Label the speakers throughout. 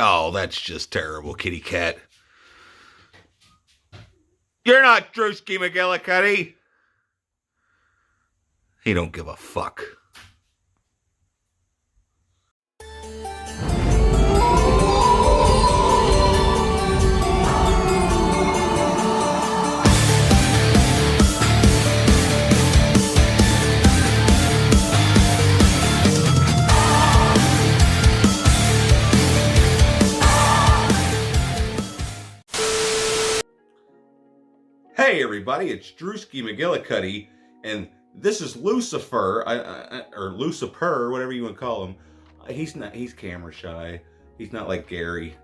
Speaker 1: Oh, that's just terrible, kitty cat. You're not Drewski McGillicuddy. He don't give a fuck. Hey everybody, it's Drewski McGillicuddy, and this is Lucifer, or Lucifer, whatever you want to call him. He's camera shy. He's not like Gary.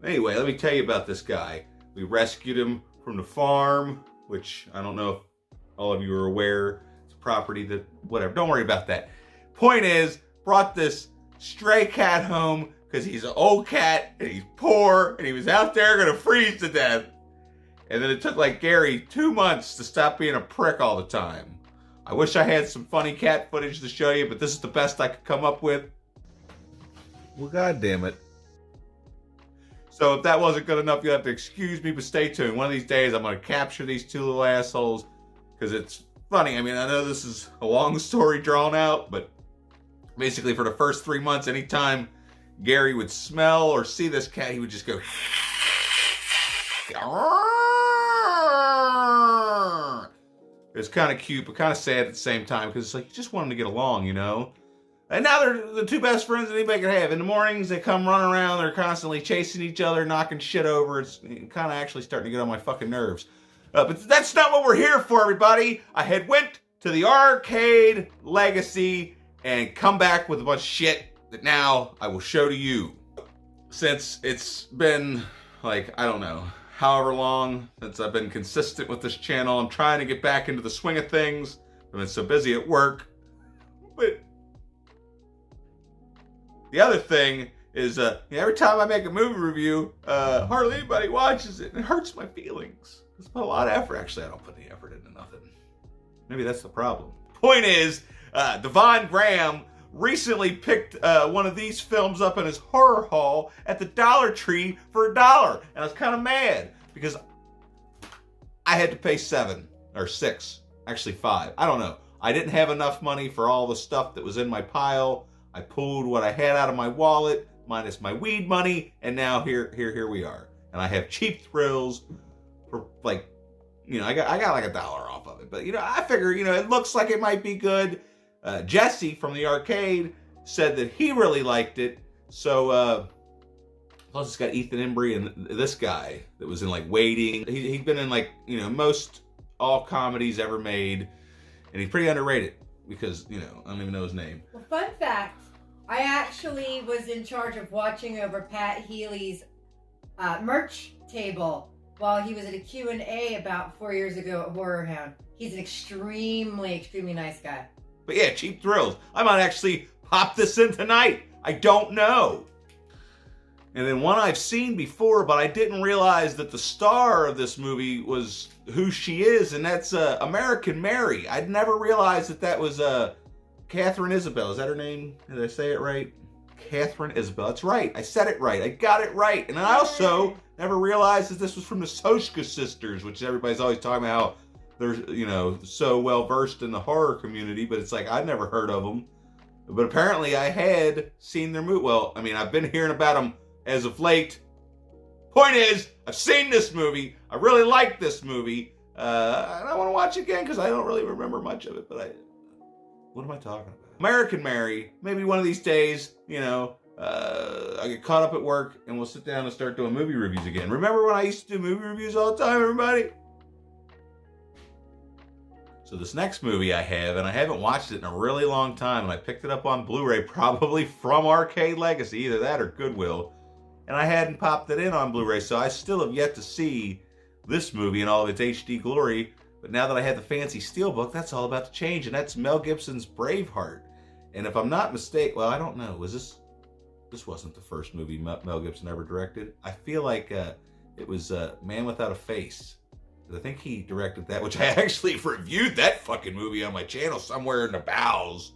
Speaker 1: Anyway, let me tell you about this guy. We rescued him from the farm, which I don't know if all of you are aware. It's a property that, whatever, don't worry about that. Point is, brought this stray cat home because he's an old cat, and he's poor, and he was out there gonna freeze to death. And then it took like Gary 2 months to stop being a prick all the time. I wish I had some funny cat footage to show you, but this is the best I could come up with. Well, goddamn it. So if that wasn't good enough, you'll have to excuse me, but stay tuned. One of these days, I'm going to capture these two little assholes because it's funny. I mean, I know this is a long story drawn out, but basically for the first 3 months, anytime Gary would smell or see this cat, he would just go... It was kind of cute, but kind of sad at the same time because it's like you just want them to get along, you know? And now they're the two best friends that anybody could have. In the mornings, they come running around. They're constantly chasing each other, knocking shit over. It's kind of actually starting to get on my fucking nerves. But that's not what we're here for, everybody. I had went to the Arcade Legacy and come back with a bunch of shit that now I will show to you. Since it's been, like, I don't know, however long since I've been consistent with this channel. I'm trying to get back into the swing of things. I've been so busy at work. But the other thing is, every time I make a movie review, hardly anybody watches it. And it hurts my feelings. It's put a lot of effort. Actually, I don't put any effort into nothing. Maybe that's the problem. Point is, Devon Graham recently picked one of these films up in his horror haul at the Dollar Tree for $1. And I was kind of mad because I had to pay $7 or $6, actually $5. I don't know. I didn't have enough money for all the stuff that was in my pile. I pulled what I had out of my wallet minus my weed money, and now here we are. And I have Cheap Thrills for, like, you know, I got like $1 off of it. But, you know, I figure, you know, it looks like it might be good. Jesse from the arcade said that he really liked it. So, plus it's got Ethan Embry and this guy that was in, like, Waiting. He's been in, like, you know, most all comedies ever made. And he's pretty underrated because, you know, I don't even know his name.
Speaker 2: Well, fun fact, I actually was in charge of watching over Pat Healy's merch table while he was at a Q&A about 4 years ago at Horror Hound. He's an extremely nice guy.
Speaker 1: But yeah, Cheap Thrills. I might actually pop this in tonight. I don't know. And then one I've seen before, but I didn't realize that the star of this movie was who she is, and that's American Mary. I'd never realized that was Catherine Isabel. Is that her name? Did I say it right? Catherine Isabel. That's right. I said it right. I got it right. And I also never realized that this was from the Soska sisters, which everybody's always talking about how they're, you know, so well versed in the horror community, but it's like I'd never heard of them. But apparently I had seen their movie. Well, I mean, I've been hearing about them as of late. Point is, I've seen this movie. I really like this movie. And I want to watch it again because I don't really remember much of it. But what am I talking about? American Mary. Maybe one of these days, you know, I get caught up at work and we'll sit down and start doing movie reviews again. Remember when I used to do movie reviews all the time, everybody? So this next movie I have, and I haven't watched it in a really long time, and I picked it up on Blu-ray probably from Arcade Legacy, either that or Goodwill, and I hadn't popped it in on Blu-ray, so I still have yet to see this movie in all of its HD glory. But now that I have the fancy steelbook, that's all about to change, and that's Mel Gibson's Braveheart. And if I'm not mistaken, well, I don't know, was this wasn't the first movie Mel Gibson ever directed. I feel like it was Man Without a Face. I think he directed that, which I actually reviewed that fucking movie on my channel somewhere in the bowels.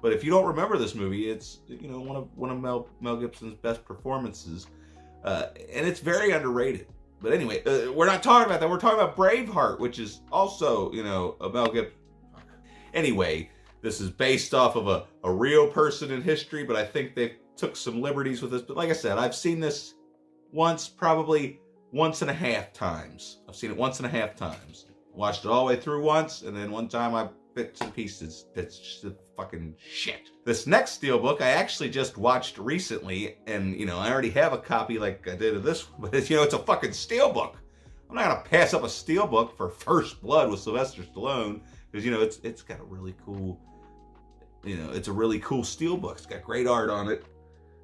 Speaker 1: But if you don't remember this movie, it's, you know, one of Mel Gibson's best performances, and it's very underrated. But anyway, we're not talking about that. We're talking about Braveheart, which is also, you know, a Mel Gibson. Anyway, this is based off of a real person in history, but I think they took some liberties with this. But like I said, I've seen this once, probably once and a half times. I've seen it once and a half times. Watched it all the way through once, and then one time I bits and pieces. It's just fucking shit. This next Steelbook I actually just watched recently, and, you know, I already have a copy like I did of this one, but it's, you know, it's a fucking Steelbook. I'm not gonna pass up a Steelbook for First Blood with Sylvester Stallone, because, you know, it's got a really cool, you know, it's a really cool Steelbook. It's got great art on it.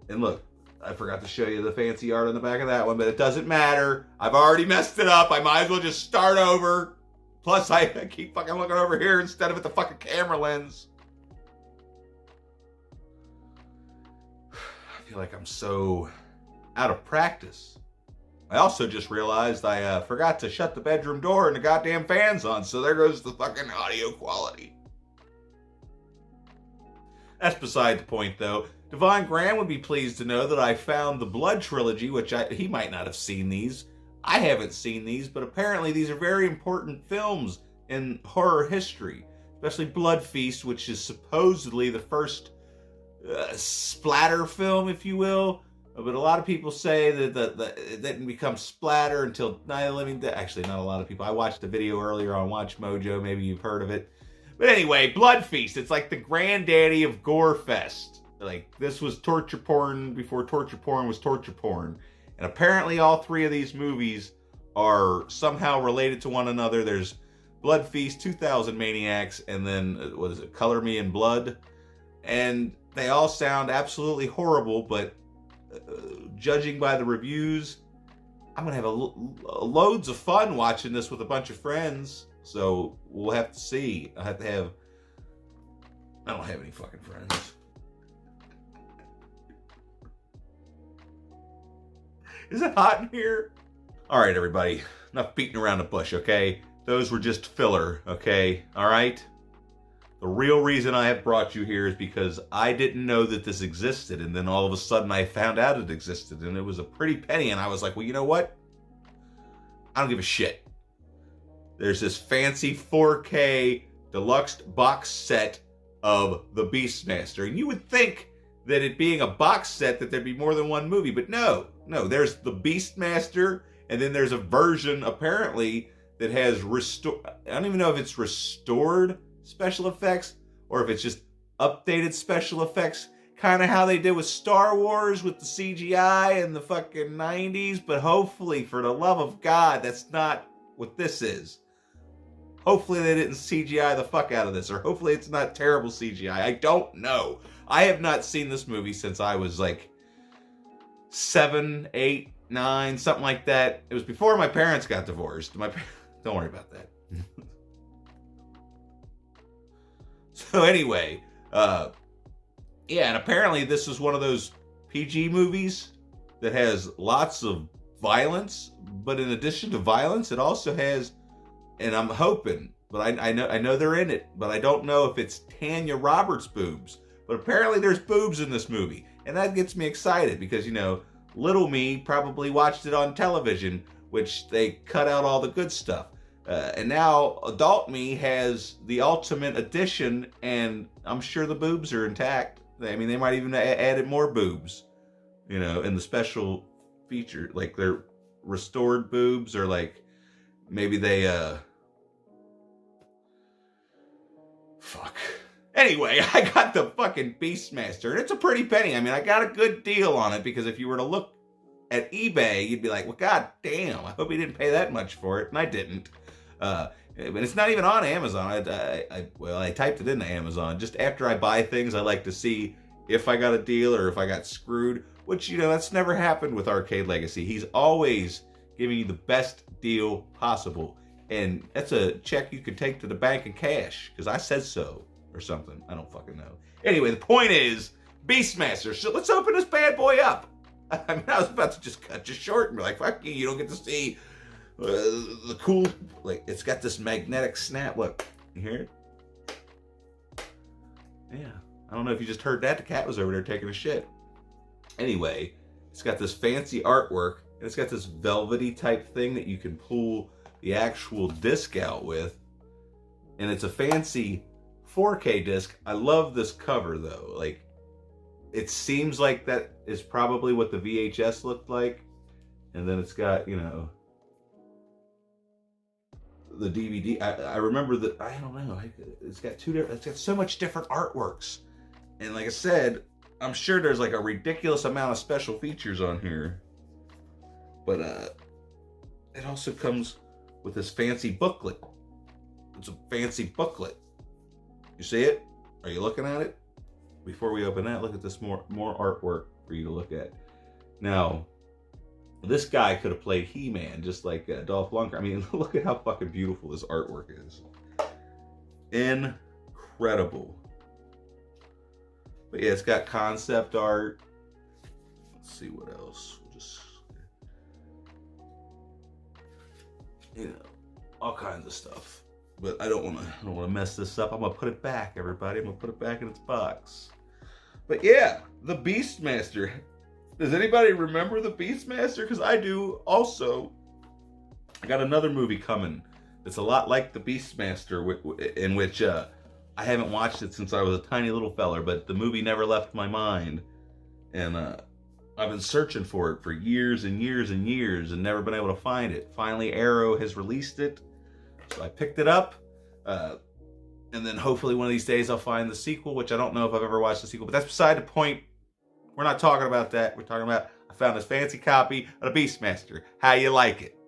Speaker 1: And look, I forgot to show you the fancy art on the back of that one, but it doesn't matter. I've already messed it up. I might as well just start over. Plus, I keep fucking looking over here instead of at the fucking camera lens. I feel like I'm so out of practice. I also just realized I forgot to shut the bedroom door and the goddamn fan's on, so there goes the fucking audio quality. That's beside the point, though. Devon Graham would be pleased to know that I found the Blood Trilogy, which he might not have seen these. I haven't seen these, but apparently these are very important films in horror history, especially Blood Feast, which is supposedly the first splatter film, if you will. But a lot of people say that it didn't become splatter until Night of the Living Dead. Actually, not a lot of people. I watched the video earlier on Watch Mojo. Maybe you've heard of it. But anyway, Blood Feast. It's like the granddaddy of Gore Fest. Like, this was torture porn before torture porn was torture porn. And apparently all three of these movies are somehow related to one another. There's Blood Feast, 2000 Maniacs, and then, what is it, Color Me in Blood? And they all sound absolutely horrible, but judging by the reviews, I'm going to have loads of fun watching this with a bunch of friends. So we'll have to see. I don't have any fucking friends. Is it hot in here? All right, everybody. Enough beating around the bush, okay? Those were just filler, okay? All right? The real reason I have brought you here is because I didn't know that this existed, and then all of a sudden I found out it existed, and it was a pretty penny, and I was like, well, you know what? I don't give a shit. There's this fancy 4K deluxe box set of the Beastmaster, and you would think that it being a box set that there'd be more than one movie, but no, there's the Beastmaster, and then there's a version apparently that has I don't even know if it's restored special effects or if it's just updated special effects, kind of how they did with Star Wars with the CGI in the fucking 90s, but hopefully, for the love of God, that's not what this is. Hopefully they didn't CGI the fuck out of this, or hopefully it's not terrible CGI. I don't know. I have not seen this movie since I was like 7, 8, 9, something like that. It was before my parents got divorced. Don't worry about that. So anyway, yeah, and apparently this is one of those PG movies that has lots of violence, but in addition to violence, it also has, and I'm hoping, but I know they're in it, but I don't know if it's Tanya Roberts' boobs. But apparently there's boobs in this movie, and that gets me excited because, you know, little me probably watched it on television, which they cut out all the good stuff. And now adult me has the ultimate edition, and I'm sure the boobs are intact. I mean, they might even added more boobs, you know, in the special feature. Like, they're restored boobs, or like maybe they, fuck. Anyway, I got the fucking Beastmaster, and it's a pretty penny. I mean, I got a good deal on it, because if you were to look at eBay, you'd be like, well, god damn, I hope he didn't pay that much for it, and I didn't. But it's not even on Amazon. I typed it into Amazon. Just after I buy things, I like to see if I got a deal or if I got screwed, which, you know, that's never happened with Arcade Legacy. He's always giving you the best deal possible, and that's a check you could take to the bank in cash, because I said so. Or something. I don't fucking know. Anyway, the point is, Beastmaster. So let's open this bad boy up. I mean, I was about to just cut you short and be like, fuck you, you don't get to see the cool, like, it's got this magnetic snap. Look, you hear it? Yeah. I don't know if you just heard that. The cat was over there taking a shit. Anyway, it's got this fancy artwork, and it's got this velvety type thing that you can pull the actual disc out with. And it's a fancy 4K disc. I love this cover though. Like, it seems like that is probably what the VHS looked like. And then it's got, you know, the DVD. I remember that, I don't know. It's got it's got so much different artworks. And like I said, I'm sure there's like a ridiculous amount of special features on here. But it also comes with this fancy booklet. It's a fancy booklet. You see it? Are you looking at it? Before we open that, look at this more artwork for you to look at. Now, this guy could have played He-Man just like Dolph Lundgren. I mean, look at how fucking beautiful this artwork is. Incredible. But yeah, it's got concept art. Let's see what else. Just, you know, all kinds of stuff. But I don't want to mess this up. I'm gonna put it back, everybody. I'm gonna put it back in its box. But yeah, the Beastmaster. Does anybody remember the Beastmaster? Because I do. Also, I got another movie coming. It's a lot like the Beastmaster, in which I haven't watched it since I was a tiny little feller, but the movie never left my mind, and I've been searching for it for years and years and years, and never been able to find it. Finally, Arrow has released it. So I picked it up, and then hopefully one of these days I'll find the sequel, which I don't know if I've ever watched the sequel, but that's beside the point. We're not talking about that. We're talking about, I found this fancy copy of the Beastmaster. How you like it?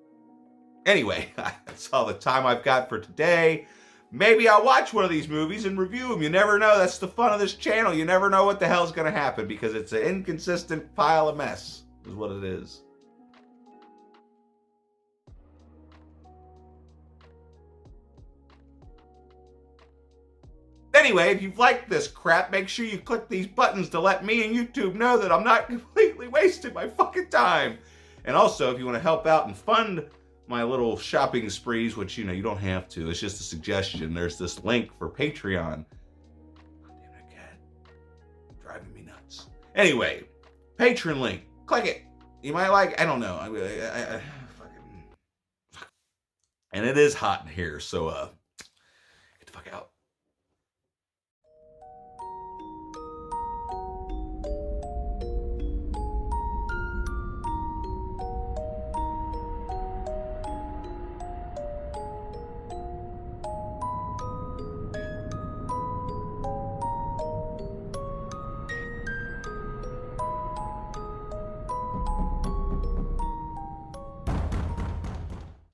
Speaker 1: Anyway, that's all the time I've got for today. Maybe I'll watch one of these movies and review them. You never know. That's the fun of this channel. You never know what the hell's going to happen, because it's an inconsistent pile of mess, is what it is. Anyway, if you've liked this crap, make sure you click these buttons to let me and YouTube know that I'm not completely wasting my fucking time. And also, if you want to help out and fund my little shopping sprees, which, you know, you don't have to. It's just a suggestion. There's this link for Patreon. Oh, damn that cat. Driving me nuts. Anyway, Patreon link. Click it. You might like, I don't know. I fucking... And it is hot in here, so, get the fuck out.